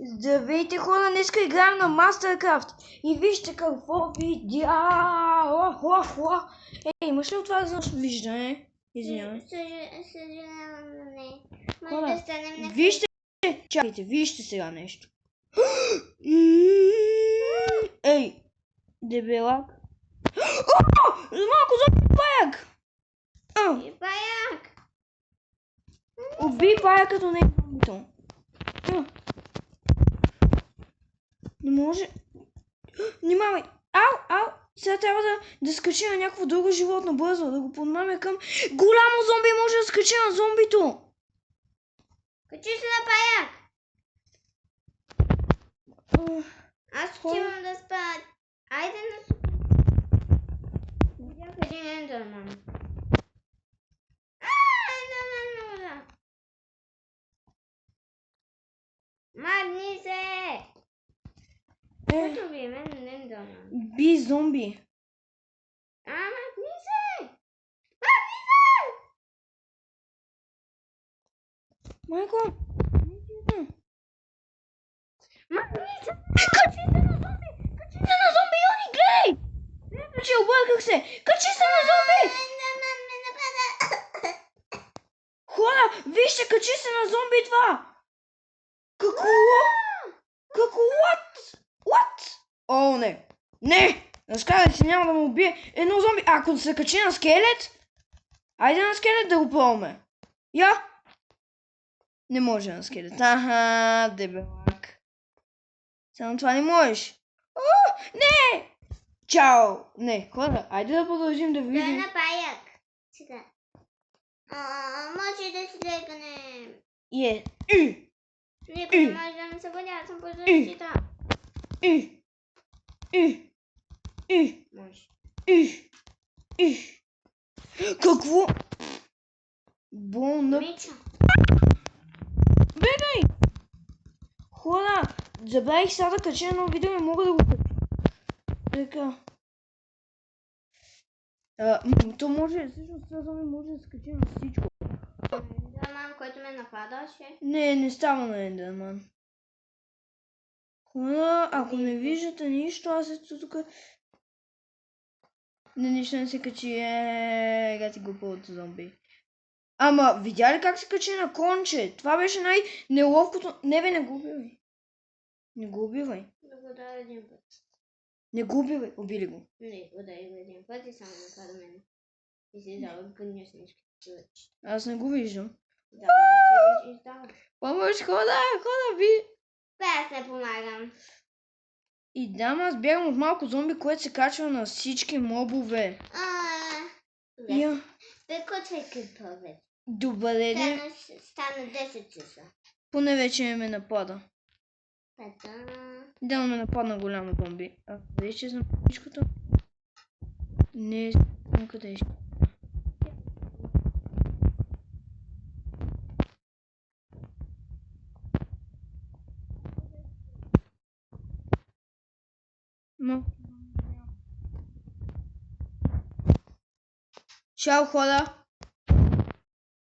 Здравейте хора, днеска играем на Mastercraft и вижте какво видя. Имаш ли отварено виждане? Извинявай. Съжалявам, но не. Може Хора, да станем на... вижте, чакайте, вижте сега нещо. Ей, дебелак. Малко зомби паяк. Паяк! Уби паякът, не е зомбито. Не може. Внимавай! Ау! Сега трябва да скачи на някакво друго животно бързо, да го подмаме към... Голямо зомби може да скачи на зомбито! Качи се на паяк! Аз отивам да спя. Айде на... Видях един ендерман. Ендерман! Махни се! Който би мен ендерман. Би зомби. Махни се! Махни се! Майко! Махни се! Качи се на зомби! Качи се на зомби, Йони, гледай! Качи, обърках се! Качи се на зомби! Ендерман ме напада! Хора, вижте, качи се на зомби това! Какво? Какво? What? О, не! Не! Разказах си, няма да му убие едно зомби. Ако се качи на скелет, айде на скелет да го пробваме. Я! Не може на скелет. Аха, дебелак. Само това не можеш. О, не! Чао! Не, хора, айде да продължим да видим. Той е на паяк. Сега. Може да си легнем. Никой не може да ме събуди, аз съм по защита. Може. Какво? Болна. Мича. Бегай! Хора, забравих сега да кача едно видео и мога да го кача. Така. То може, всъщност това зомби може да скачи на всичко. Ендерман, който ме нападаше. Не става на Ендерман. Хора, ако не виждате нищо, аз ето тук... Не, нищо не се качи. Гати глупавото зомби. Ама, видя ли как се качи на конче? Това беше най-неловкото... Не го убивай. Не го убивай. Да го дай един път. Не го убивай. Убили го. Не го дай един път и само напада мен. И си дава гъняснички. Аз не го виждам. Да, си издава. Помощ, хода, ви. Аз не помагам. И дам, аз бягам от малко зомби, което се качва на всички мобове. Прекочвай към повече. Добре, Стана 10 часа. поне вече ме напада. Та-та. Да, ме нападна голямо зомби. А къде ще знам всичкото? Не знам къде ще. Чао, хора!